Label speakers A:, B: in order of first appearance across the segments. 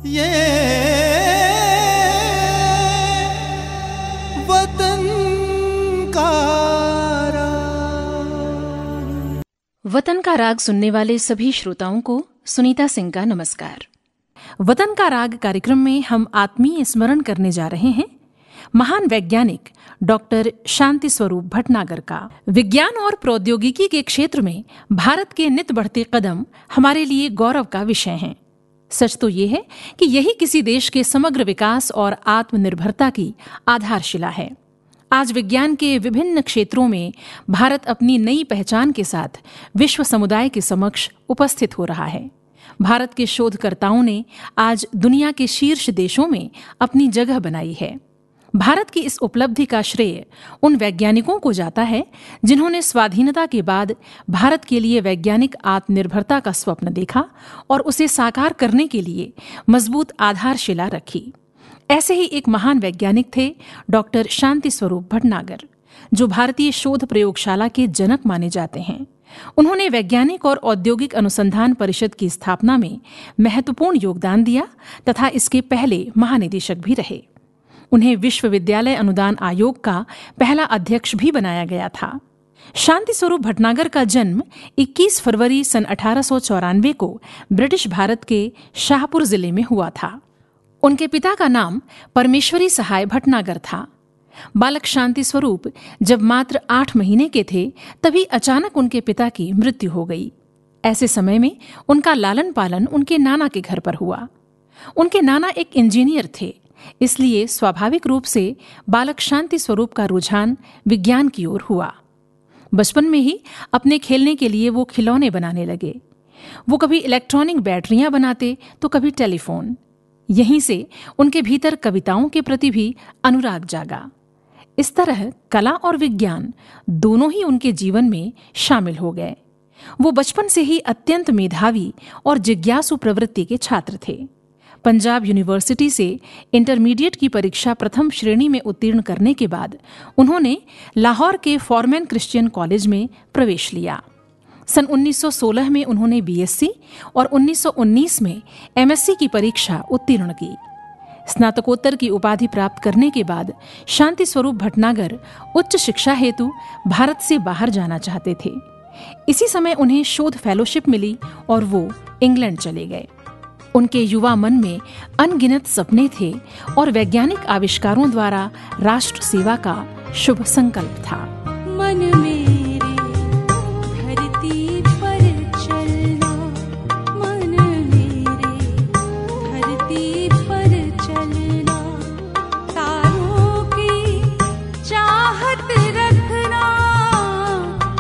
A: ये वतन का राग।
B: वतन का राग सुनने वाले सभी श्रोताओं को सुनीता सिंह का नमस्कार। वतन का राग कार्यक्रम में हम आत्मीय स्मरण करने जा रहे हैं महान वैज्ञानिक डॉक्टर शांति स्वरूप भटनागर का। विज्ञान और प्रौद्योगिकी के क्षेत्र में भारत के नित बढ़ते कदम हमारे लिए गौरव का विषय हैं। सच तो ये है कि यही किसी देश के समग्र विकास और आत्मनिर्भरता की आधारशिला है। आज विज्ञान के विभिन्न क्षेत्रों में भारत अपनी नई पहचान के साथ विश्व समुदाय के समक्ष उपस्थित हो रहा है। भारत के शोधकर्ताओं ने आज दुनिया के शीर्ष देशों में अपनी जगह बनाई है। भारत की इस उपलब्धि का श्रेय उन वैज्ञानिकों को जाता है जिन्होंने स्वाधीनता के बाद भारत के लिए वैज्ञानिक आत्मनिर्भरता का स्वप्न देखा और उसे साकार करने के लिए मजबूत आधारशिला रखी। ऐसे ही एक महान वैज्ञानिक थे डॉक्टर शांति स्वरूप भटनागर, जो भारतीय शोध प्रयोगशाला के जनक माने जाते हैं। उन्होंने वैज्ञानिक और औद्योगिक अनुसंधान परिषद की स्थापना में महत्वपूर्ण योगदान दिया तथा इसके पहले महानिदेशक भी रहे। उन्हें विश्वविद्यालय अनुदान आयोग का पहला अध्यक्ष भी बनाया गया था। शांति स्वरूप भटनागर का जन्म 21 फरवरी सन 1894 को ब्रिटिश भारत के शाहपुर जिले में हुआ था। उनके पिता का नाम परमेश्वरी सहाय भटनागर था। बालक शांति स्वरूप जब मात्र 8 महीने के थे तभी अचानक उनके पिता की मृत्यु हो गई। ऐसे समय में उनका लालन पालन उनके नाना के घर पर हुआ। उनके नाना एक इंजीनियर थे, इसलिए स्वाभाविक रूप से बालक शांति स्वरूप का रुझान विज्ञान की ओर हुआ। बचपन में ही अपने खेलने के लिए वो खिलौने बनाने लगे। वो कभी इलेक्ट्रॉनिक बैटरियां बनाते तो कभी टेलीफोन। यहीं से उनके भीतर कविताओं के प्रति भी अनुराग जागा। इस तरह कला और विज्ञान दोनों ही उनके जीवन में शामिल हो गए। वो बचपन से ही अत्यंत मेधावी और जिज्ञासु प्रवृत्ति के छात्र थे। पंजाब यूनिवर्सिटी से इंटरमीडिएट की परीक्षा प्रथम श्रेणी में उत्तीर्ण करने के बाद उन्होंने लाहौर के फॉरमैन क्रिश्चियन कॉलेज में प्रवेश लिया। सन 1916 में उन्होंने बीएससी और 1919 में एमएससी की परीक्षा उत्तीर्ण की। स्नातकोत्तर की उपाधि प्राप्त करने के बाद शांति स्वरूप भटनागर उच्च शिक्षा हेतु भारत से बाहर जाना चाहते थे। इसी समय उन्हें शोध फेलोशिप मिली और वो इंग्लैंड चले गए। उनके युवा मन में अनगिनत सपने थे और वैज्ञानिक आविष्कारों द्वारा राष्ट्र सेवा का शुभ संकल्प था।
C: मन मेरे धरती पर चलना, मन मेरे धरती पर चलना, तारों की चाहत रखना,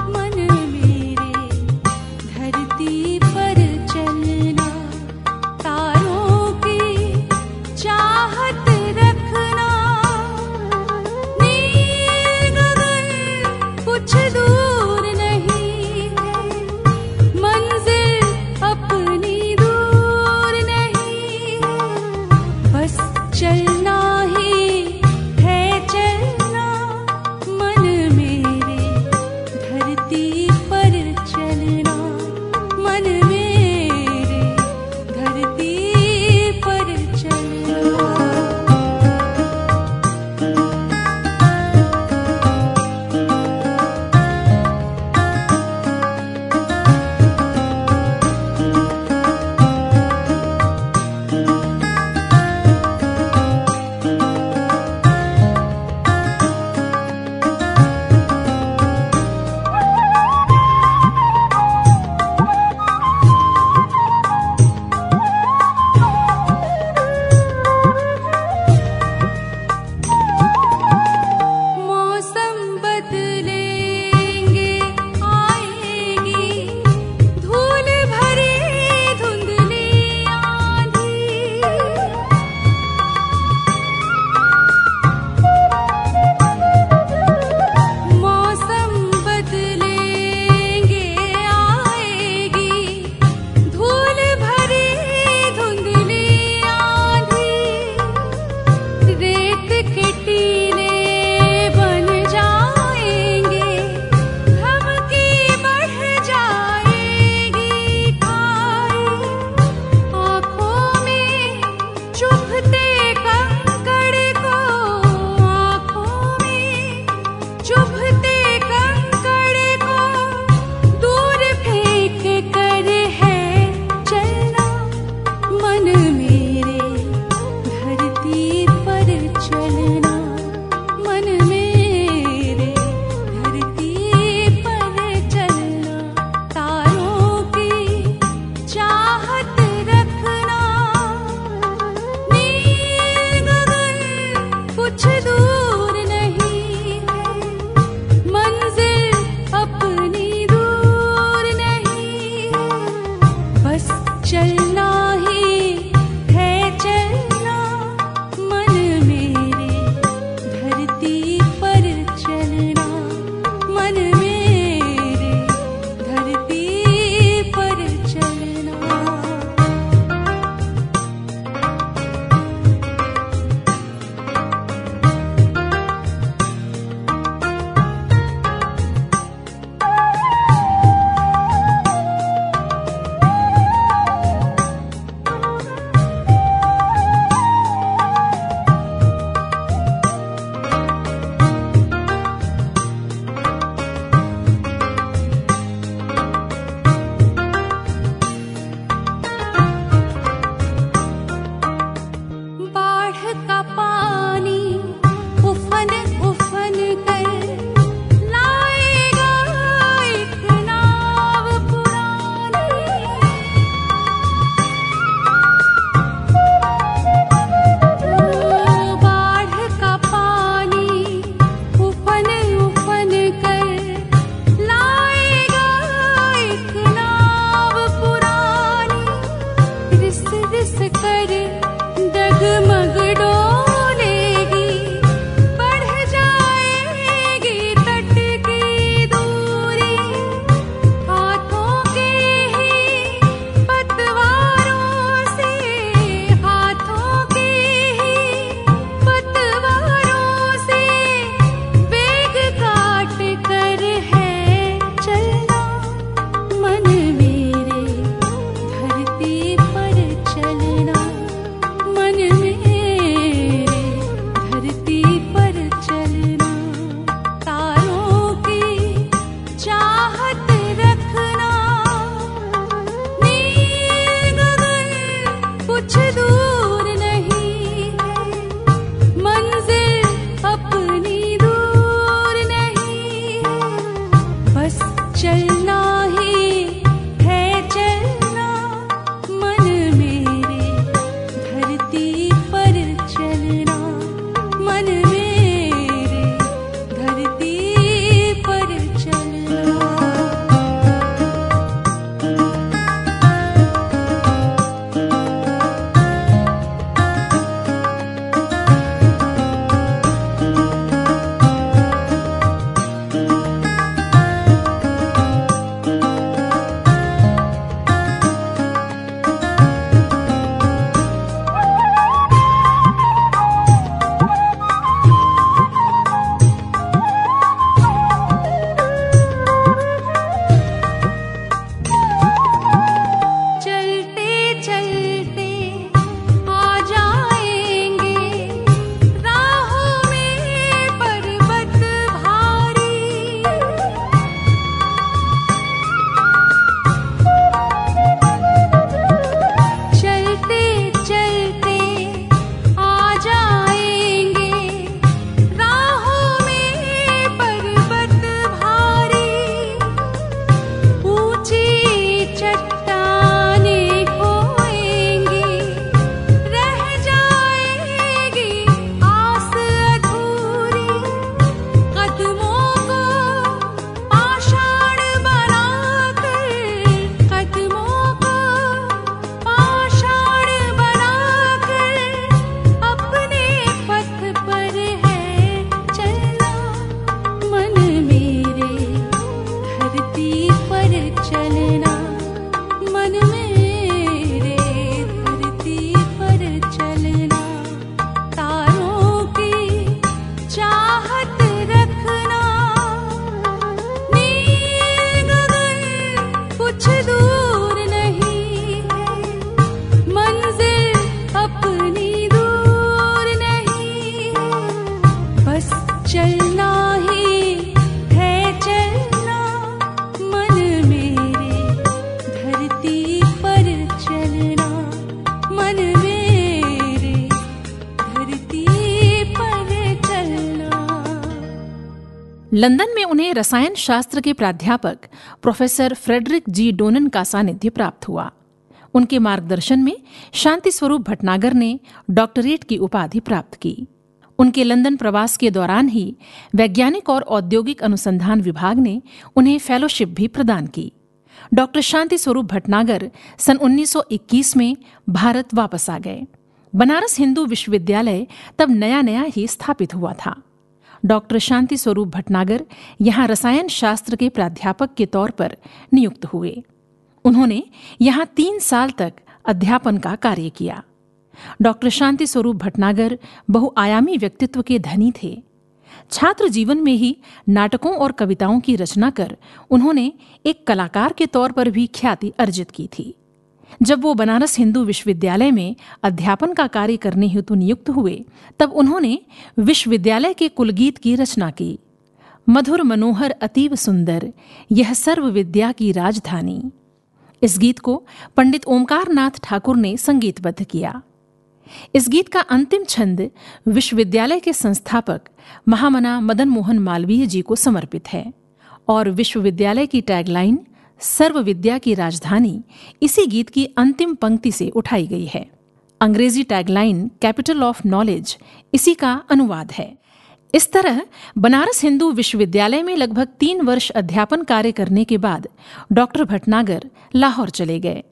C: मन मेरे धरती पर चलना, तारों की चाहत रखना, नील गगन कुछ डगमग डोलेगी, बढ़ जाएगी तट की दूरी, हाथों के ही पतवारों से, हाथों के ही पतवारों से वेग काट कर है चलना, मन मेरे धरती पर चलना, मन मेरे धरती पर चलना, तारों की चाहत रखना, नील गगन कुछ दूर नहीं है, मंजिल अपनी दूर नहीं है, बस चलना ही है चलना, मन मेरे धरती पर चलना, मन मेरे धरती पर चलना। चलते चलते आ जाएंगे राहों में पर्वत भारी, चलते चलते आ जाएंगे राहों में पर्वत भारी, ऊंची चट्टानें खोएंगी, रह जाएगी आस अधूरी, कदमों को पाषाण बनाकर, कदमों को पाषाण बनाकर अपने पथ पर है चलना, मन मेरे धरती पर चलना, मन मेरे धरती पर चलना, तारों की चाहत रखना, नील गगन कुछ दूर नहीं है, मंजिल अपनी दूर नहीं है, बस चलना ही है चलना, मन मेरे धरती पर चलना, मन मेरे धरती पर चलना।
B: लंदन में उन्हें रसायन शास्त्र के प्राध्यापक प्रोफेसर फ्रेडरिक जी डोनन का सानिध्य प्राप्त हुआ। उनके मार्गदर्शन में शांति स्वरूप भटनागर ने डॉक्टरेट की उपाधि प्राप्त की। उनके लंदन प्रवास के दौरान ही वैज्ञानिक और औद्योगिक अनुसंधान विभाग ने उन्हें फेलोशिप भी प्रदान की। डॉक्टर शांति स्वरूप भटनागर सन 1921 में भारत वापस आ गए। बनारस हिंदू विश्वविद्यालय तब नया नया ही स्थापित हुआ था। डॉक्टर शांति स्वरूप भटनागर यहाँ रसायन शास्त्र के प्राध्यापक के तौर पर नियुक्त हुए। उन्होंने यहाँ 3 साल तक अध्यापन का कार्य किया। डॉक्टर शांति स्वरूप भटनागर बहुआयामी व्यक्तित्व के धनी थे। छात्र जीवन में ही नाटकों और कविताओं की रचना कर उन्होंने एक कलाकार के तौर पर भी ख्याति अर्जित की थी। जब वो बनारस हिंदू विश्वविद्यालय में अध्यापन का कार्य करने हेतु नियुक्त हुए, तब उन्होंने विश्वविद्यालय के कुलगीत की रचना की। मधुर मनोहर अतीव सुंदर, यह सर्व विद्या की राजधानी। इस गीत को पंडित ओमकार नाथ ठाकुर ने संगीतबद्ध किया। इस गीत का अंतिम छंद विश्वविद्यालय के संस्थापक महामना मदन मोहन मालवीय जी को समर्पित है और विश्वविद्यालय की टैगलाइन सर्व विद्या की राजधानी इसी गीत की अंतिम पंक्ति से उठाई गई है। अंग्रेजी टैगलाइन कैपिटल ऑफ नॉलेज इसी का अनुवाद है। इस तरह बनारस हिंदू विश्वविद्यालय में लगभग 3 वर्ष अध्यापन कार्य करने के बाद डॉक्टर भटनागर लाहौर चले गए।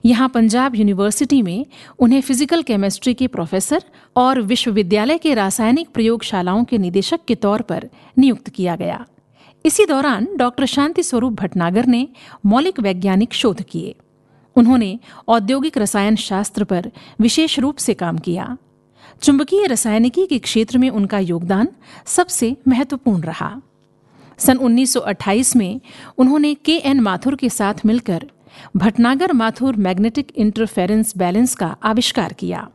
B: यहाँ पंजाब यूनिवर्सिटी में उन्हें फिजिकल केमिस्ट्री के प्रोफेसर और विश्वविद्यालय के रासायनिक प्रयोगशालाओं के निदेशक के तौर पर नियुक्त किया गया। इसी दौरान डॉक्टर शांति स्वरूप भटनागर ने मौलिक वैज्ञानिक शोध किए। उन्होंने औद्योगिक रसायन शास्त्र पर विशेष रूप से काम किया। चुंबकीय रसायनिकी के क्षेत्र में उनका योगदान सबसे महत्वपूर्ण रहा। सन 1928 में उन्होंने के.एन. माथुर के साथ मिलकर Bhatnagar Mathur magnetic interference balance का आविष्कार किया।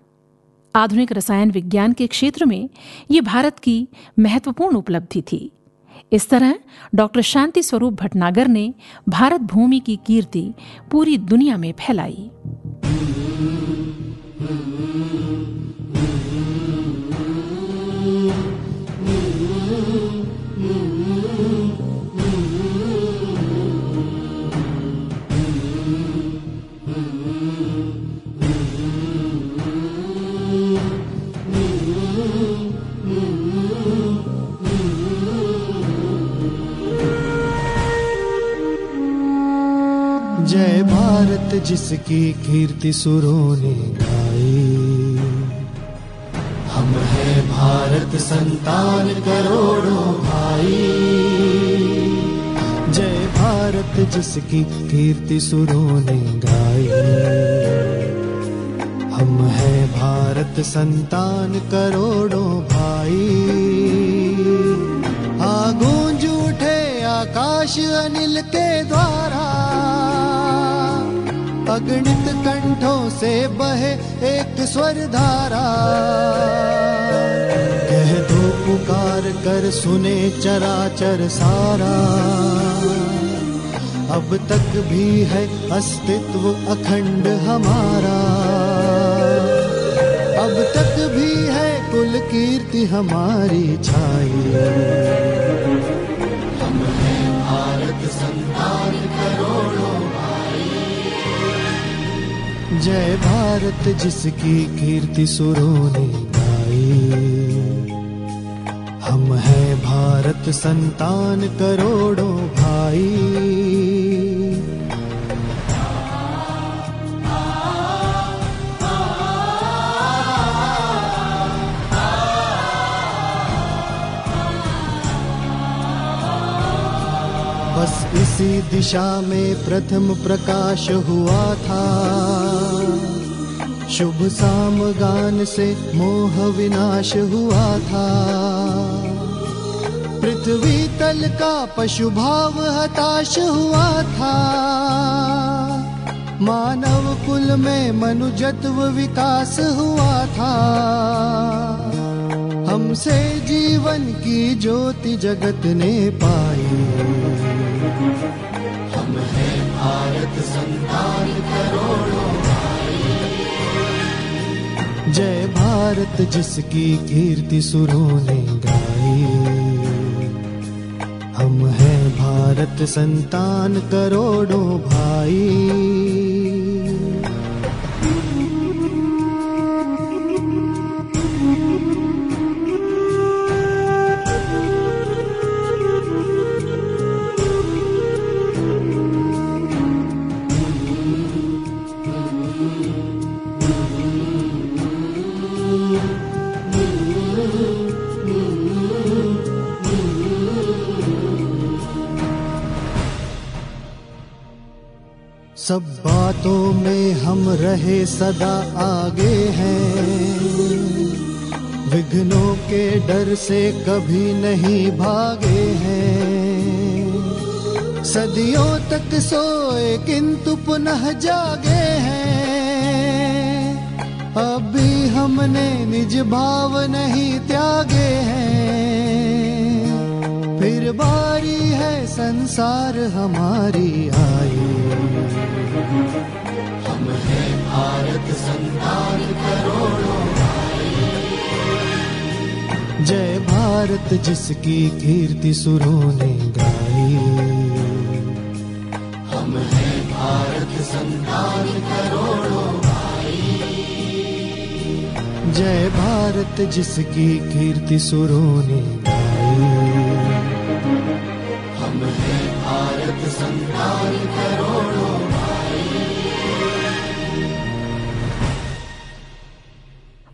B: आधुनिक रसायन विज्ञान के क्षेत्र में ये भारत की महत्वपूर्ण उपलब्धि थी। इस तरह डॉक्टर शांति स्वरूप भटनागर ने भारत भूमि की कीर्ति पूरी दुनिया में फैलाई।
A: जय भारत जिसकी कीर्ति सुरों ने गाई, हम हैं भारत संतान करोड़ों भाई। जय भारत जिसकी कीर्ति सुरों ने गाई, हम हैं भारत संतान करोड़ों भाई। गूंज उठे आकाश अनिल के द्वारा, अगणित कंठों से बहे एक स्वर धारा। कह दो पुकार कर सुने चराचर सारा, अब तक भी है अस्तित्व अखंड हमारा। अब तक भी है कुल कीर्ति हमारी छाई। हम हैं भारत संतान करोड़ों भाई। जय भारत जिसकी कीर्ति सुरों ने गाई, हम हैं भारत संतान करोड़ों भाई। बस इसी दिशा में प्रथम प्रकाश हुआ था, शुभ साम गान से मोह विनाश हुआ था। पृथ्वी तल का पशु भाव हताश हुआ था, मानव कुल में मनुजत्व विकास हुआ था। हमसे जीवन की ज्योति जगत ने पाई। हम हैं भारत संतान करोड़ों भाई। जय भारत जिसकी कीर्ति सुरों ने गाई, हम हैं भारत संतान करोड़ों भाई। सब बातों में हम रहे सदा आगे हैं, विघ्नों के डर से कभी नहीं भागे हैं। सदियों तक सोए किंतु पुनः जागे हैं, अभी हमने निज भाव नहीं त्यागे हैं। फिर बारी है संसार हमारी आई। हम हैं भारत संतान करोड़ों भाई। जय भारत जिसकी कीर्ति सुरों ने गाई, हम हैं भारत संतान करोड़ों भाई। जय भारत जिसकी कीर्ति सुरों ने गाई, हम हैं भारत संतान करोड़ों भाई।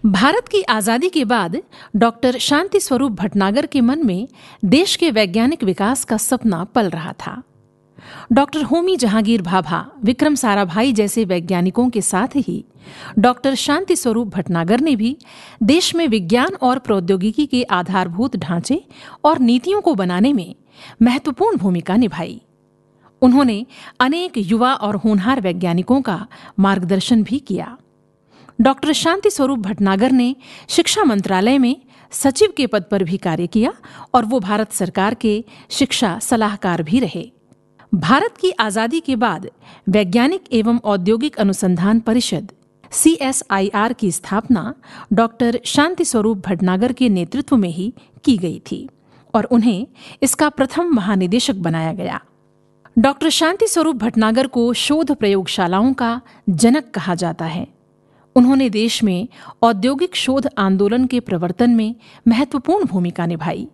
B: भारत की आजादी के बाद डॉक्टर शांति स्वरूप भटनागर के मन में देश के वैज्ञानिक विकास का सपना पल रहा था। डॉक्टर होमी जहांगीर भाभा, विक्रम साराभाई जैसे वैज्ञानिकों के साथ ही डॉक्टर शांति स्वरूप भटनागर ने भी देश में विज्ञान और प्रौद्योगिकी के आधारभूत ढांचे और नीतियों को बनाने में महत्वपूर्ण भूमिका निभाई। उन्होंने अनेक युवा और होनहार वैज्ञानिकों का मार्गदर्शन भी किया। डॉक्टर शांति स्वरूप भटनागर ने शिक्षा मंत्रालय में सचिव के पद पर भी कार्य किया और वो भारत सरकार के शिक्षा सलाहकार भी रहे। भारत की आजादी के बाद वैज्ञानिक एवं औद्योगिक अनुसंधान परिषद CSIR की स्थापना डॉक्टर शांति स्वरूप भटनागर के नेतृत्व में ही की गई थी और उन्हें इसका प्रथम महानिदेशक बनाया गया। डॉक्टर शांति स्वरूप भटनागर को शोध प्रयोगशालाओं का जनक कहा जाता है। उन्होंने देश में औद्योगिक शोध आंदोलन के प्रवर्तन में महत्वपूर्ण भूमिका निभाई।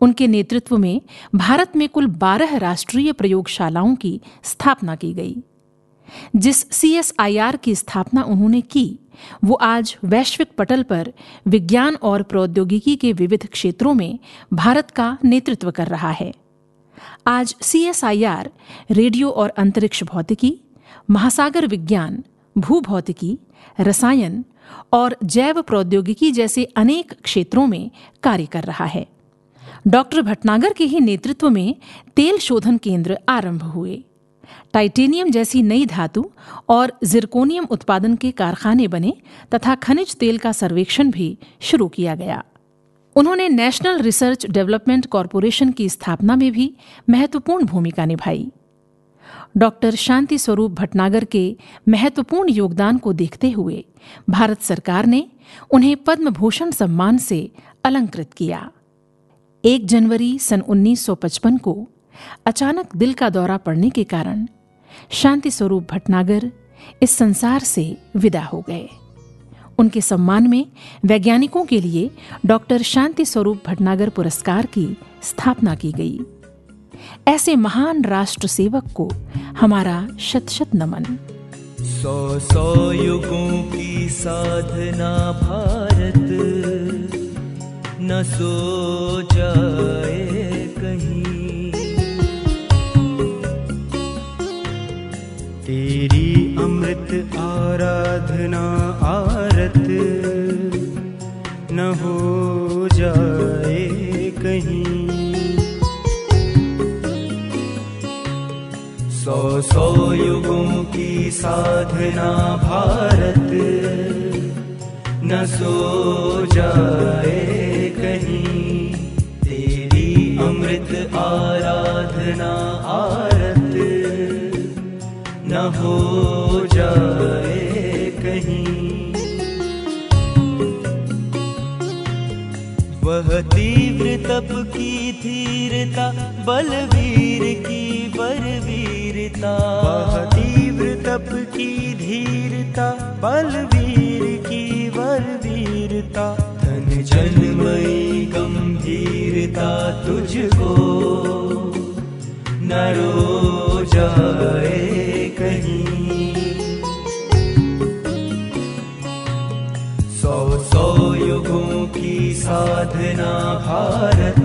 B: उनके नेतृत्व में भारत में कुल 12 राष्ट्रीय प्रयोगशालाओं की स्थापना की गई। जिस CSIR की स्थापना उन्होंने की, वो आज वैश्विक पटल पर विज्ञान और प्रौद्योगिकी के विविध क्षेत्रों में भारत का नेतृत्व कर रहा है। आज CSIR रेडियो और अंतरिक्ष भौतिकी, महासागर विज्ञान, भूभौतिकी, रसायन और जैव प्रौद्योगिकी जैसे अनेक क्षेत्रों में कार्य कर रहा है। डॉक्टर भटनागर के ही नेतृत्व में तेल शोधन केंद्र आरंभ हुए। टाइटेनियम जैसी नई धातु और जिरकोनियम उत्पादन के कारखाने बने तथा खनिज तेल का सर्वेक्षण भी शुरू किया गया। उन्होंने नेशनल रिसर्च डेवलपमेंट कॉरपोरेशन की स्थापना में भी महत्वपूर्ण भूमिका निभाई। डॉक्टर शांति स्वरूप भटनागर के महत्वपूर्ण योगदान को देखते हुए भारत सरकार ने उन्हें पद्म भूषण सम्मान से अलंकृत किया। 1 जनवरी सन 1955 को अचानक दिल का दौरा पड़ने के कारण शांति स्वरूप भटनागर इस संसार से विदा हो गए। उनके सम्मान में वैज्ञानिकों के लिए डॉक्टर शांति स्वरूप भटनागर पुरस्कार की स्थापना की गई। ऐसे महान राष्ट्र सेवक को हमारा शत शत नमन।
D: 100 युगों की साधना भारत न सो जाए कहीं, तेरी अमृत आराधना आरत न हो जाए कहीं। 100 युगों की साधना भारत न सो जाए कहीं, तेरी अमृत आराधना आरत न हो जाए कहीं। वह तीव्र तप की धीरता, बलवीर की बलवीरता, वह तीव्र तप की धीरता, बलवीर की बलवीरता, धन जन्मयी गंभीरता तुझको न रो जाए कहीं। 100 युगों की साधना भारत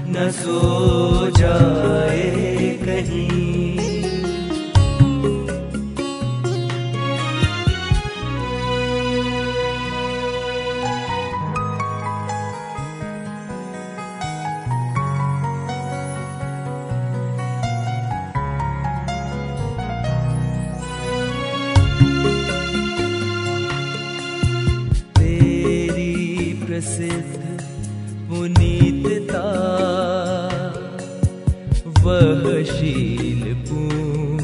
D: न सो जाए कहीं। तेरी प्रसिद्ध पुनीतता, वह शील पूर्ण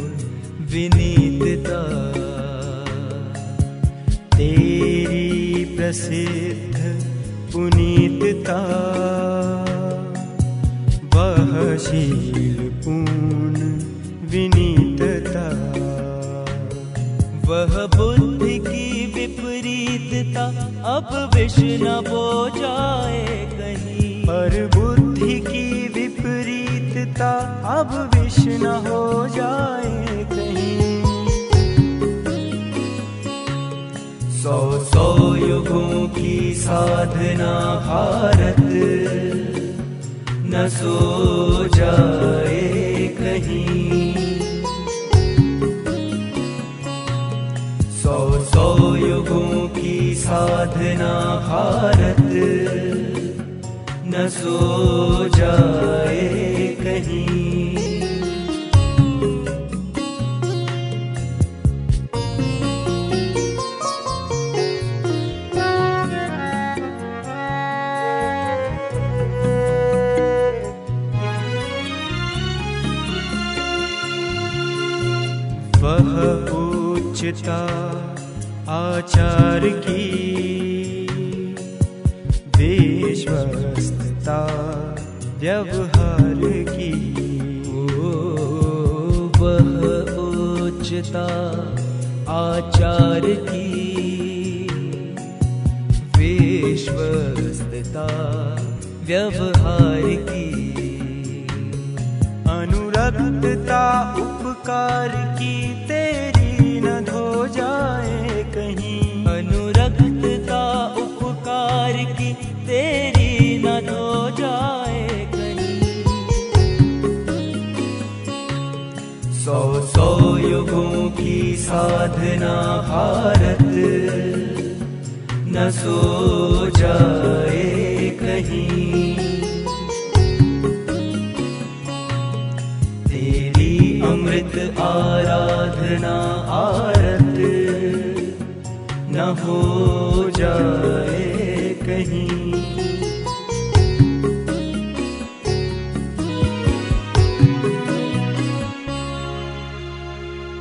D: विनीतता, तेरी प्रसिद्ध पुनीतता, वह शील पूर्ण विनीतता, वह बुद्धि की विपरीतता, अब विष न बो जाए कहीं, पर बुद्धि की विपरीतता अब विष न हो जाए कहीं। सौ सौ युगों की साधना भारत न सो जाए कहीं। सौ सौ युगों की साधना भारत न सो जाए कहीं। वह उच्चता आचार की, विश्वस्तता व्यवहार की। वह उच्चता आचार की, विश्वस्तता व्यवहार की। अनुरक्तता उपकार की, तेरी न धो जाए कहीं। अनुरक्तता उपकार की, तेरी न धो जाए कहीं। सौ सौ युगों की साधना भारत न सो जाए कहीं। अमृत आराधना आरत न हो जाए कहीं।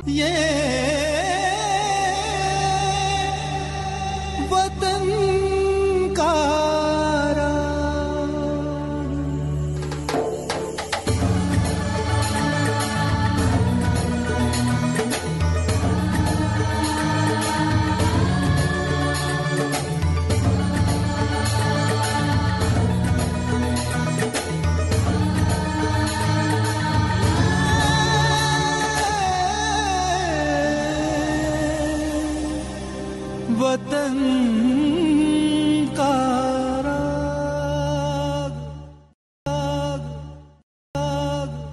A: ये वतन का वतन